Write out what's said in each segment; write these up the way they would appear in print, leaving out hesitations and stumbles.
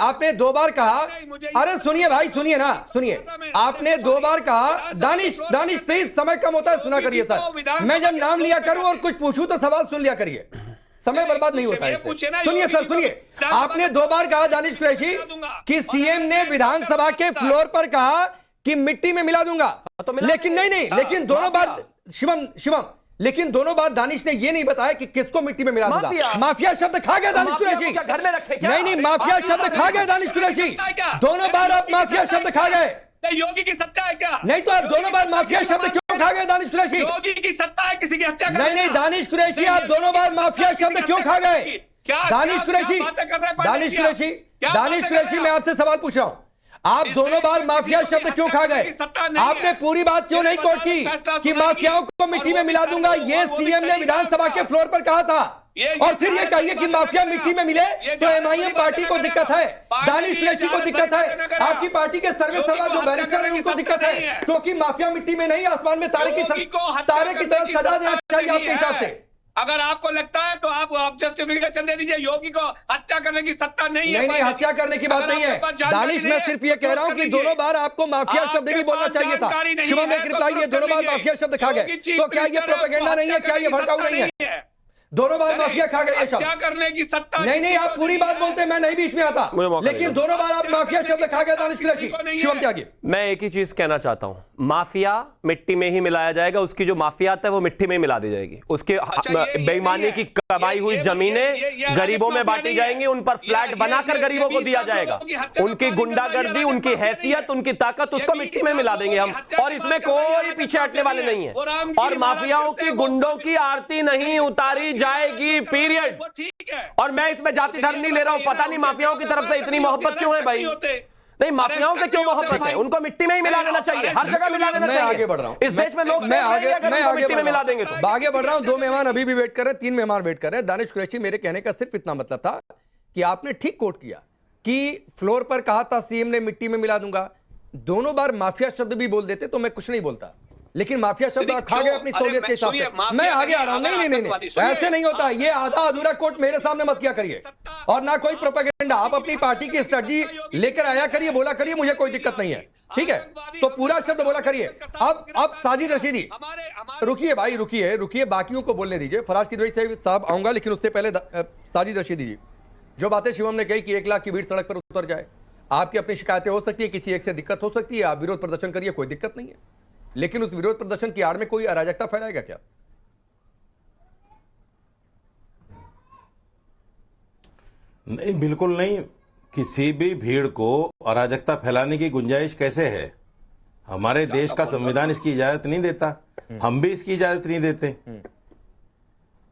आपने 2 बार कहा, अरे सुनिए भाई, सुनिए ना, सुनिए, आपने 2 बार कहा, दानिश प्लीज, समय कम होता है, सुना करिए सर, मैं जब नाम लिया करूं और कुछ पूछूं तो सवाल सुन लिया करिए, समय बर्बाद नहीं होता है। सुनिए सर, सुनिए, आपने 2 बार कहा दानिश कुरैशी कि सीएम ने विधानसभा के फ्लोर पर कहा कि मिट्टी में मिला दूंगा, लेकिन नहीं, लेकिन दोनों बार शिवम, लेकिन दोनों बार दानिश ने ये नहीं बताया कि किसको मिट्टी में मिला दूंगा। माफिया शब्द खा गया दानिश कुरैशी, घर में रखे क्या? नहीं, माफिया शब्द खा गया दानिश कुरैशी, दोनों बार आप माफिया शब्द खा गए। योगी की सत्ता है क्या? नहीं तो आप दोनों बार माफिया शब्द क्यों खा गए दानिश कुरैशी? योगी की सत्ता है किसी की हत्या करने? नहीं, दानिश कुरैशी, आप दोनों बार माफिया शब्द क्यों खा गए? दानिश कुरैशी, मैं आपसे सवाल पूछ रहा हूं, आप दोनों बार माफिया शब्द क्यों खा गए? आपने पूरी बात क्यों नहीं कोट की कि माफियाओं को मिट्टी में मिला दूंगा, ये सीएम ने विधानसभा के फ्लोर पर कहा था, और फिर ये कहिए कि माफिया मिट्टी में मिले तो एमआईएम पार्टी को दिक्कत है, दानिश कुरैशी को दिक्कत है, आपकी पार्टी के सर्वे सर्वा जो बैरिस्टर है उनको दिक्कत है, क्योंकि माफिया मिट्टी में नहीं, आसमान में तारे की तरह सजा देना चाहिए आपके हिसाब से। अगर आपको लगता है तो आप जस्टिफिकेशन दे दीजिए, योगी को हत्या करने की सत्ता नहीं है। नहीं, हत्या करने की बात नहीं है दानिश, मैं सिर्फ ये कह रहा हूं कि दोनों बार आपको माफिया शब्द भी बोलना चाहिए था। शिवम एक रिप्लाई, ये दोनों बार माफिया शब्द खा गए, तो क्या ये प्रोपेगेंडा नहीं है? क्या ये भड़काऊ नहीं है? दोनों बार माफिया खा गए ये शब्द। क्या करने की सत्ता नहीं, आप पूरी बात बोलते हैं, मैं नहीं बीच में आता, लेकिन दोनों बार आप माफिया शब्द खा गए दानिश कुरैशी। शिवम त्यागी, मैं एक ही चीज कहना चाहता हूं, माफिया मिट्टी में ही मिलाया जाएगा, उसकी जो माफियात है वो मिट्टी में ही मिला दी जाएगी, उसके बेईमानी की कमाई हुई जमीनें गरीबों में बांटी जाएंगी, उन पर फ्लैट बनाकर गरीबों को दिया जाएगा, उनकी गुंडागर्दी, उनकी हैसियत, उनकी ताकत, उसको मिट्टी में मिला देंगे हम, और इसमें कोई पीछे हटने वाले नहीं है, और माफियाओं की, गुंडों की आरती नहीं उतारी जाएगी, पीरियड। और मैं इसमें जाति धर्म नहीं ले रहा हूं, पता नहीं माफियाओं की तरफ से इतनी मोहब्बत क्यों है भाई, नहीं माफियाओं से क्यों मोहब्बत है, उनको मिट्टी में ही मिला देना चाहिए, हर जगह मिला देना चाहिए। आगे बढ़ रहा हूं, इस देश में लोग मैं आगे मिट्टी में मिला देंगे तो आगे बढ़ रहा हूं। 2 मेहमान अभी भी वेट कर रहे हैं, 3 मेहमान वेट कर रहे हैं। दानिश कुरैशी, मेरे कहने का सिर्फ इतना मतलब था कि आपने ठीक कोट किया कि फ्लोर पर कहा था सीएम ने मिट्टी में मिला दूंगा, दोनों बार माफिया शब्द भी बोल देते तो मैं कुछ नहीं बोलता, लेकिन माफिया शब्द आप खा गए अपनी सहूलियत के हिसाब से। मैं आगे आ रहा हूं, नहीं, ऐसे नहीं होता, ये आधा अधूरा कोट मेरे सामने मत किया करिए, और ना कोई प्रोपेगेंडा, आप अपनी पार्टी की स्ट्रेटजी लेकर आया करिए, बोला करिए, मुझे कोई दिक्कत नहीं है, ठीक है, तो पूरा शब्द बोला करिए। अब साजिद रशीदी, रुकिए भाई, रुकिए, बाकियों को बोलने दीजिए, फराज किदवई साहब आऊंगा, लेकिन उससे पहले साजिद रशीदी जी, जो बातें शिवम ने कही कि 1 लाख की भीड़ सड़क पर उतर जाए, आपकी अपनी शिकायतें हो सकती है, किसी एक से दिक्कत हो सकती है, आप विरोध प्रदर्शन करिए, कोई दिक्कत नहीं है, लेकिन उस विरोध प्रदर्शन की आड़ में कोई अराजकता फैलाएगा क्या? नहीं, बिल्कुल नहीं, किसी भी भीड़ को अराजकता फैलाने की गुंजाइश कैसे है? हमारे देश का संविधान इसकी इजाजत नहीं देता, हम भी इसकी इजाजत नहीं देते।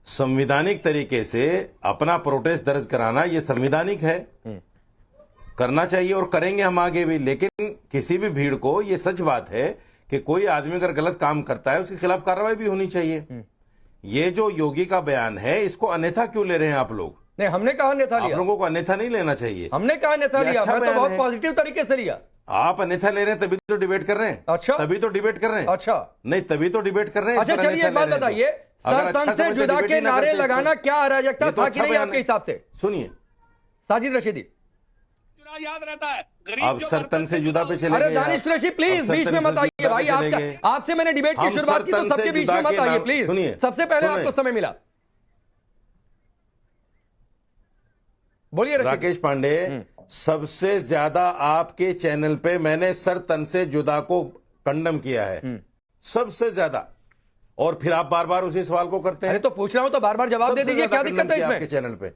संवैधानिक तरीके से अपना प्रोटेस्ट दर्ज कराना ये संवैधानिक है, करना चाहिए और करेंगे हम आगे भी, लेकिन किसी भी भीड़ को, ये सच बात है कि कोई आदमी अगर गलत काम करता है उसके खिलाफ कार्रवाई भी होनी चाहिए। ये जो योगी का बयान है, इसको अन्यथा क्यों ले रहे हैं आप लोग? नहीं, हमने कहा अन्यथा लिया, आप लोगों को अन्यथा नहीं लेना चाहिए। हमने कहा अन्यथा लिया, मैं तो बहुत पॉजिटिव तरीके से लिया। आप अन्यथा ले रहे हैं तभी तो डिबेट कर रहे हैं। अच्छा, तभी तो डिबेट कर रहे हैं। अच्छा, नहीं, तभी तो डिबेट कर रहे हैं। अच्छा, चलिए एक बात बताइए, सर तन से जुदा के नारे लगाना क्या अराजकता था कि नहीं आपके हिसाब से? सुनिए साजिद रशीदी, याद रहता है, अब सरतन से जुदा पे चले। अरे दानिश कुरैशी प्लीज बीच में मत आइए भाई, आपसे मैंने डिबेट की शुरुआत की तो सबके बीच में मत आइए प्लीज, सबसे पहले आपको समय मिला, बोलिए। राकेश पांडे, सबसे ज्यादा आपके चैनल पे मैंने सरतन से जुदा को कंडम किया है, सबसे ज्यादा, और फिर आप बार बार उसी सवाल को करते हैं। अरे तो पूछ रहा हूं तो बार बार जवाब दे दीजिए, क्या दिक्कत है इसमें? चैनल पे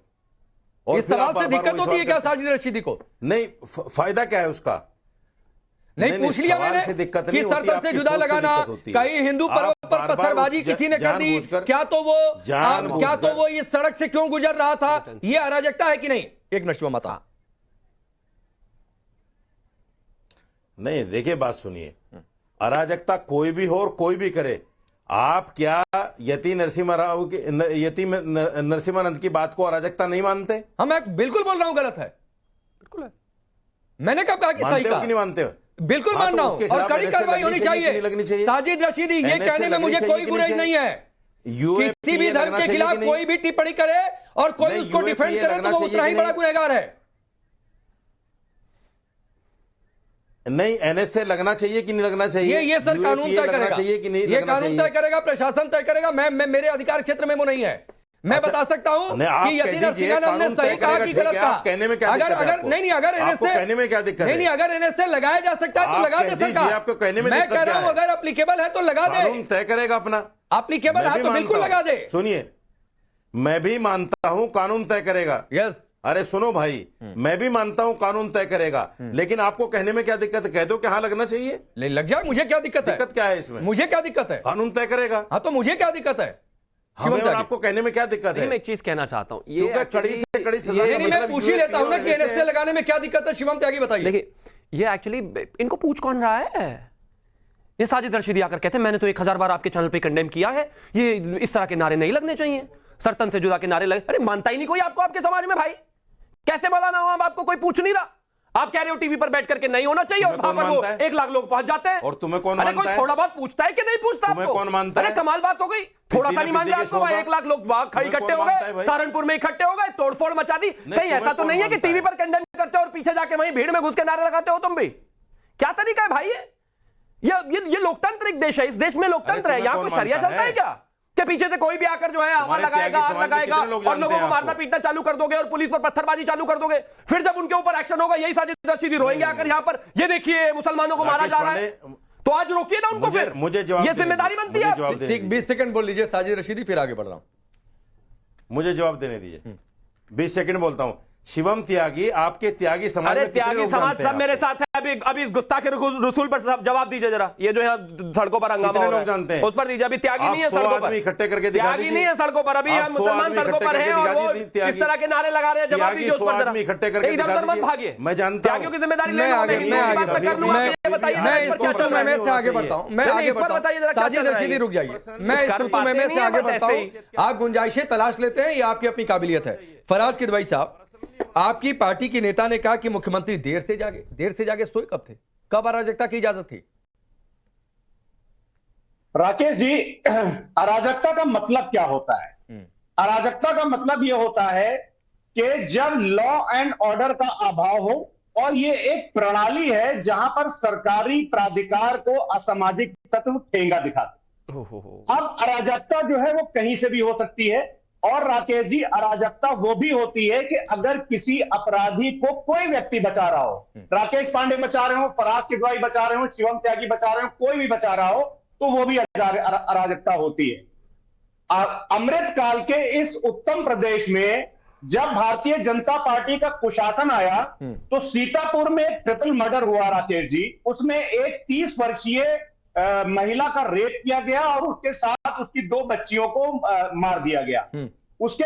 इस सवाल से दिक्कत होती है क्या साजिद रशीदी को? नहीं, फायदा क्या है उसका? नहीं, पूछ लिया मैंने कि सरतन से जुदा लगाना, कई हिंदू पर्व पर पत्थरबाजी किसी ने कर दी, क्या तो वो इस सड़क से क्यों गुजर रहा था, ये अराजकता है कि नहीं? एक नशवा मता नहीं, देखिए बात सुनिए, अराजकता कोई भी हो और कोई भी करे, आप क्या यति नरसिम्हानंद की बात को अराजकता नहीं मानते? हम मैं बिल्कुल बोल रहा हूं गलत है, बिल्कुल है, मैंने कब कहा कि सही कहा? नहीं मानते हो? बिल्कुल मान रहा हूं, और कड़ी कार्रवाई होनी चाहिए। साजिद रशीदी, ये कहने में मुझे कोई गुरेज नहीं है, किसी भी धर्म के खिलाफ कोई भी टिप्पणी करे और कोई उसको डिफेंड करे तो वो उतना ही बड़ा गुनहगार है। नहीं, एनएसए लगना चाहिए कि नहीं लगना चाहिए? ये सर कानून तय लगना करेगा, चाहिए कि नहीं ये लगना कानून चाहिए? तय करेगा, प्रशासन तय करेगा। मैं मेरे अधिकार क्षेत्र में वो नहीं है। मैं अच्छा, बता सकता हूं नहीं, आप कि कह यतीन्द्र दीजिए, सिंहानंद ने कानून तय सही कहा करेगा, कि ठीक गलत है, कहा। आप कहने में क्या दिक्कत है अगर आपको? नहीं, अगर आपको एनएसए कहने में क्या दिक्कत है? नहीं, अगर एनएसए लगाया जा सकता है तो आप लगा कह दे दीजिए, सरकार। आपको कहने में मैं दिक्कत कह क्या रहा हूं है? अगर एप्लीकेबल है तो लगा दे, कानून तय करेगा अपना। एप्लीकेबल है मैं तो भी बिल्कुल मानता लगा हूं। दे। सुनिए, मैं भी मानता हूं कानून तय करेगा। यस, अरे सुनो भाई, मैं भी मानता हूं कानून तय करेगा, लेकिन आपको कहने में क्या दिक्कत है? कह दो कि हाँ लगना चाहिए। लग जाए, मुझे क्या दिक्कत है? दिक्कत क्या है इसमें? मुझे क्या दिक्कत है? कानून तय करेगा। हाँ तो मुझे क्या दिक्कत है? हमें और आपको कहने में क्या दिक्कत है? मैं एक चीज कहना चाहता हूं, ये क्योंकि कड़ी से कड़ी सजा नहीं, का मैं मतलब पूछ ही ये लेता हूं ना कि ऐसे एनएसए लगाने में क्या दिक्कत है। शिवम त्यागी बताइए। देखिए, ये एक्चुअली इनको पूछ कौन रहा है? ये साजिद रशीदी आकर कहते हैं मैंने तो 1000 बार आपके चैनल पे कंडेम किया है, ये इस तरह के नारे नहीं लगने चाहिए, सरतन से जुदा के नारे लगे। अरे मानता ही नहीं कोई आपको आपके समाज में भाई, कैसे मौलाना हो आप? आपको कोई पूछ नहीं रहा। आप कह रहे हो टीवी पर बैठ करके नहीं होना चाहिए और वहां पर वो 1 लाख लोग पहुंच जाते हैं। और तुम्हें कौन अरे मानता कोई है? थोड़ा बहुत पूछता है कि नहीं पूछता? तुम्हें आपको कौन मानता अरे है? कमाल बात हो गई, थोड़ा सा नहीं मान रहे आपको? वहां 1 लाख लोग इकट्ठे हो गए, सहारनपुर में इकट्ठे हो गए, तोड़फोड़ मचा दी। कहीं ऐसा तो नहीं है कि टीवी पर कंडेम करते हो और पीछे जाके वहीं भीड़ में घुस के नारे लगाते हो तुम भी? क्या तरीका है भाई? ये लोकतांत्रिक देश है, इस देश में लोकतंत्र है। यहाँ कोई शरिया चलता है क्या कि पीछे से कोई भी आकर जो है हवा लगाएगा, आग लगाएगा और लोगों को मारना पीटना चालू कर दोगे और पुलिस पर पत्थरबाजी चालू कर दोगे? फिर जब उनके ऊपर एक्शन होगा, यही साजिद रशीदी रोएंगे आकर यहाँ पर, ये देखिए मुसलमानों को मारा जा रहा है, तो आज रोकिए ना उनको। फिर मुझे जवाब, ये जिम्मेदारी बनती है। ठीक, 20 सेकंड बोल लीजिए साजिद रशीदी, फिर आगे बढ़ रहा हूं। मुझे जवाब देने दीजिए। 20 सेकंड बोलता हूं। शिवम त्यागी, आपके त्यागी समाज अरे में कितने त्यागी लोग समाज जानते हैं सब मेरे आपको? साथ है। अभी इस गुस्ताखी रसूल पर जवाब दीजिए जरा। ये जो यहाँ सड़कों पर हंगामा कितने हो रहा लोग है, जानते हैं? उस पर दीजिए। अभी त्यागी नहीं है आप 100 सड़कों पर, आदमी इकट्ठे करके दिखा त्यागी दीजिए। नहीं है सड़कों पर। अभी आप यहाँ 100 मुसलमान आदमी सड़कों इकट्ठे पर करके हैं और दिखा वो दीजिए, त्यागी। इस तरह के नारे लगा रहे हैं। जवाब त्यागी दीजिए उस 100 पर जरा। आदमी इकट्ठे करके इधर दिखा उधर मत दीजिए। भागिए। मैं जानता हूं। त्यागियों की जिम्मेदारी मैं लेना आगे होगी। मैं आगे बात मैं कर लूं, आप ये बताइए मैं आज इस पर क्या स्तुति चल रहा में है? से आगे बढ़ता हूं। मैं नहीं, आगे इस पर बढ़ता बताइए हूं। जरा क्या साजिद चल रहा है? रशीदी रुक जाइए। मैं इस कर स्तुति पाते में नहीं से है, आगे बस बढ़ता ऐसे हूं। ही। आप गुंजाइशें तलाश लेते हैं, ये आपकी अपनी काबिलियत है। फराज किदवई साहब, आपकी पार्टी की नेता ने कहा कि मुख्यमंत्री देर से जागे। सोए कब थे? कब अराजकता की इजाजत थी? राकेश जी, अराजकता का मतलब क्या होता है? अराजकता का मतलब यह होता है कि जब लॉ एंड ऑर्डर का अभाव हो और ये एक प्रणाली है जहां पर सरकारी प्राधिकार को असामाजिक तत्व ठेंगा दिखाते। अब अराजकता जो है वो कहीं से भी हो सकती है। और राकेश जी, अराजकता वो भी होती है कि अगर किसी अपराधी को कोई व्यक्ति बचा रहा हो, राकेश पांडे बचा रहे हो, फराज किदवई बचा रहे हो, शिवम त्यागी बचा रहे हो, कोई भी बचा रहा हो, तो वो भी अराजकता होती है। अमृतकाल के इस उत्तम प्रदेश में जब भारतीय जनता पार्टी का कुशासन आया तो सीतापुर में ट्रिपल मर्डर हुआ राकेश जी। उसमें एक 30 वर्षीय महिला का रेप किया गया और उसके साथ उसकी 2 बच्चियों को मार दिया गया। उसके